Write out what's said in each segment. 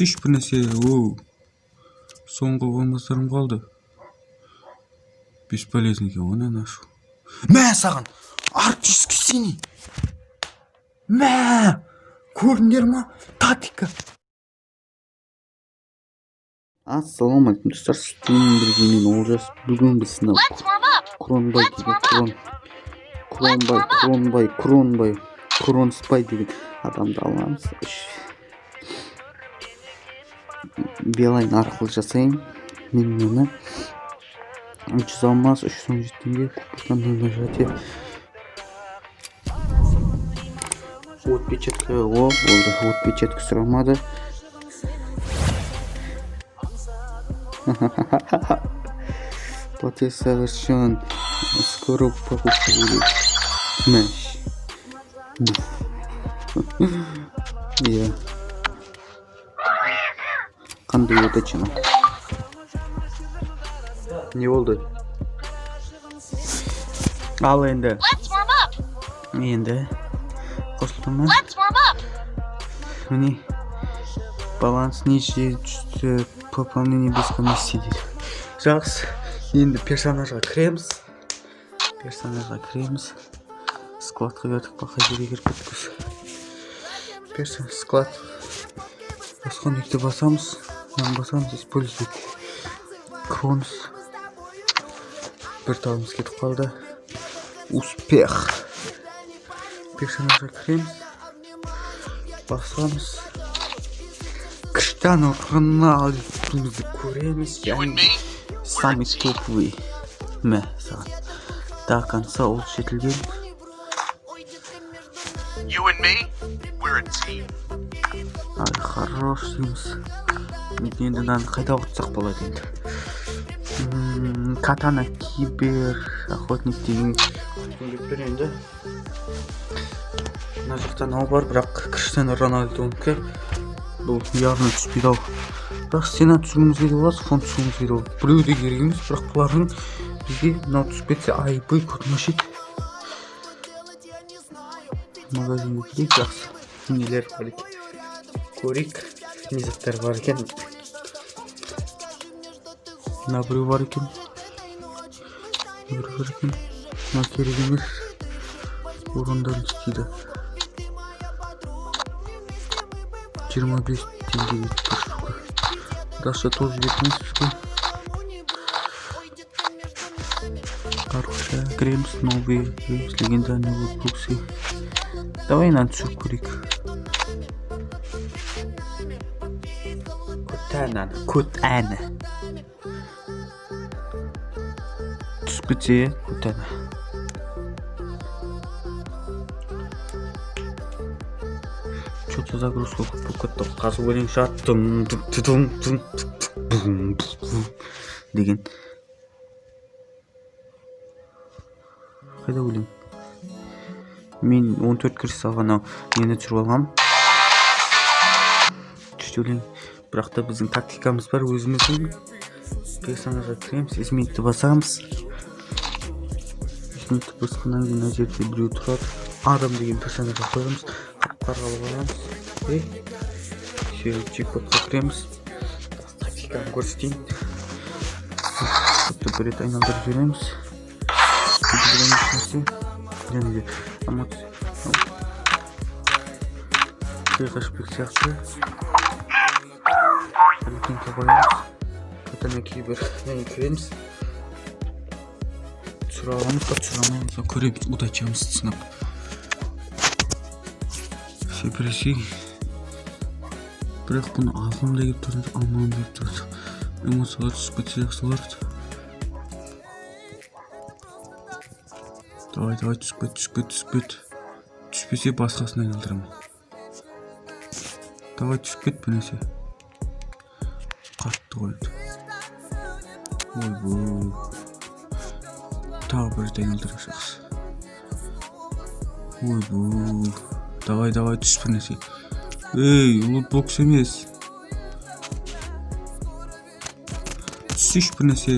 Түсіш бір нәрсе. Соңғы болмастарым қалды. Бесполезный екен, оны нашу. Мә саған! Артистка синий! Мә! Көрдіңдер ма? Тактика! Ассалаумалейкум достар, сіздермен бірге мен Олжас. Бүгін біз сынап Кронспай деген адамды аламыз. Билайн арқылы жасайын. Мен оны 300 алмаз, 317 теңге купықтан нажатие. Отпечатка болды. Отпечатка сұрамады. Платеж совершен. Скоро покупка будет. Мэш. Я. Қандай удачно. Не болды? Ал енді. Енді. Қосылды ма? Міне. Баланс неше түсті. Пополнение без комиссии дейді. Жақсы. Енді персонажға кіреміз. Складқа кірдік, бақа жерге кіріп кеттік. Склад. Басқан екті басамыз. Басамыз, использовать. Кронс. Бір талымыз кетіп қалды. Успех. Персонажға кіреміз. Басамыз. Криштиану Роналдуды көреміз. Самый топовый. Мә, саған. До конца ол жетілген. Ай, хорош дейміз. Енді мынаны қайта оқытсақ болады енді. Катана кибер охотник деген көптен енді. Мына жақта мынау бар, бірақ Криштиану Роналдунікі бұл яғни түспейді ау. Бірақ сена түсіргіміз келіп оласы, фон түсіргіміз келіп ол. Біреуде керегіміз, бірақ бұлардың бізге мынау түспетсе айбай көтмешет. Магазинге келейік, жақсы. Нелер бар екен. Көрейік. Не заттар бар екен. Мына біреу бар екен. Мына керек емес. Орындарын істейді. 25 теңге бір штука. Даша тоже жетмес бізге. Арқыша кремс, новый легендарный буксы. Давай мынаны түсіріп көрейік. Көтәні. Түспіте көтәні. Что-то загрузку покөттіп қазы өлең шаттым деген. Қайда өлең? Мен 14 кіріс салған нені түсіріп алғам. Күшті өлең. Бірақ та біздің тактикамыз бар өзіміздің. Персонажға кіреміз, изменитті басамыз. Изменитті басқаннан кейін мына жерде біреу тұрады. Адам деген персонажға қойғымыз. Қарғалы баламыз. Чекпотқа кіреміз. Тактиканы көрсетейін. Көпті бір рет айналдырып жібереміз. Және де қашпек сияқты. Әлікенке қоямыз. Көтәне кейбір кіреміз. Түсіре аламыз, түсіреміз. Көреміз, удачамыз сынап. Все біресе. Бірақ бұны алғым да кеп тұрды, алмағым деп тұрды. Эмоциялар түсіп кетсе жақсы оларды. Давай, түспет. Түспесе басқасын айналдырамын. Давай, түспет бір нәрсе. Қатты қойды. Ойбой. Тағы бір рет айналдырып жақсы. Ойбой. Давай, түс бір нәрсе. Ей, лутбокс емес. Түсіш бір нәрсе.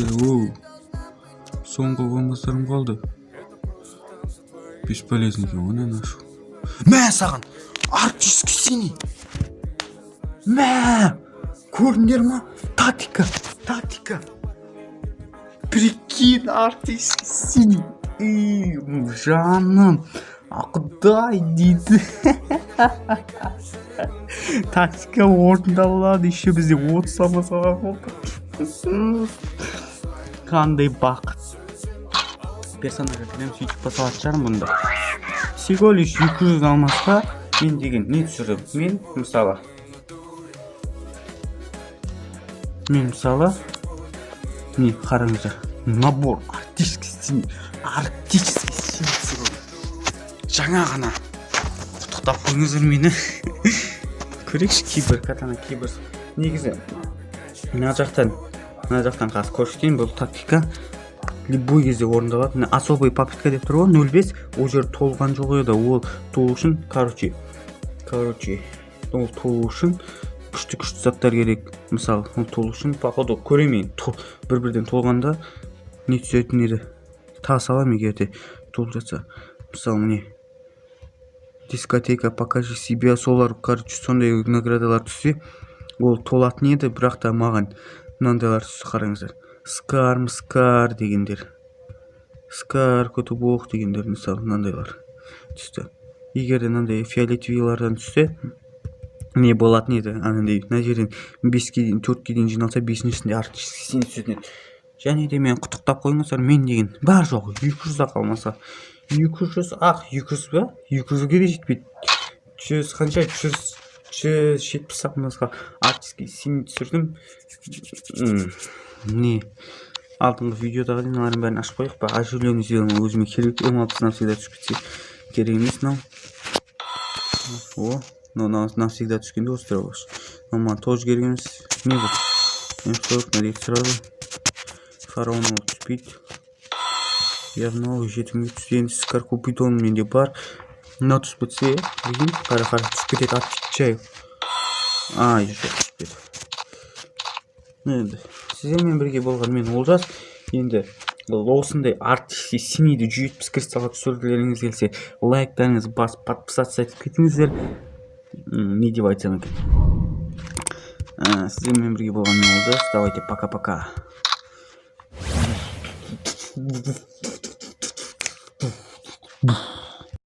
Соңғы болмастарым қалды. Бесполезный екен, оны нашу. Мә саған! Артистка синий! Мә! Көрдіңдер ма? Тактика. Прикинь, артист синий. Жаным. Құдай дейді. Тактика орындалады. Еще бізде 30 салмасаға болды. Қандай бақыт. Персонажа кірем сөйтіп басалат жарым бұнда. Всего лишь 200 алмасқа мен деген не түсірдім? Мен мысалы не қараңыздар. Набор артистский синий. Жаңа ғана құттықтап қойыңыздар мені. Көрейікші кибер. Негізі мына жақтан қазір көрсетейін. Бұл тактика любой кезде орындалады. Особый попытка деп тұр ғой, 0,5. Ол жер толған жоқ еді. Ол толу үшін, короче, ол толу үшін күшті заттар керек. Мысалы, ол толу үшін походу көремейін. Бір-бірден толғанда не түсетін еді. Тағы салам егерде толып жатса. Мысалы, міне дискотека, покажи себя, солар, короче, сондай наградалар түссе, ол толатын еді, бірақ та маған мынандайлар түсті, қараңыздар. Скар дегендер. Скар, көтібоқ дегендер, мысалы, мынандайлар түсті. Егер де мынандай фиолетовыйлардан түссе, не болатын еді, анандай, мына жерден 5-ке дейін, 4-ке дейін жиналса, 5-шісінде артистке сен түсетін еді. Және де мен құттықтап қойыңыздар, мен деген бар жоқ, 200-ақ алмаса. 200 ақ, 200 ба? 200-ге де жетпейді. 100 қанша? 170 сақмасқа артистке сен түсірдім. Не? Алдыңғы видеодағы деналарын бәрін ашып қойық па? Оживленный сделаның өзіме керек. Омалпысынан всегда түсіп кетсе керек емес мынау. О, навсегда түскенде осы тұра баш. Маған тоже керек емес. Не бұл? Мен қойық нәрек сұрады. Фараон ол түспейді. Явно жетімге түскен скар купидон менде бар. Мына түсіп бітсе, деген қара түсіп кетеді, отвечаю. Жоқ түспеді. Енді сіздермен бірге болған мен Олжас. Енді осындай артисти синийді 170 кристалға түсіргілеріңіз келсе, лайктарыңыз басып, подписаться етіп кетіңіздер. Не деп айтсам екен. Сіздермен бірге болған мен Олжас. Давайте пока-пока. Буh.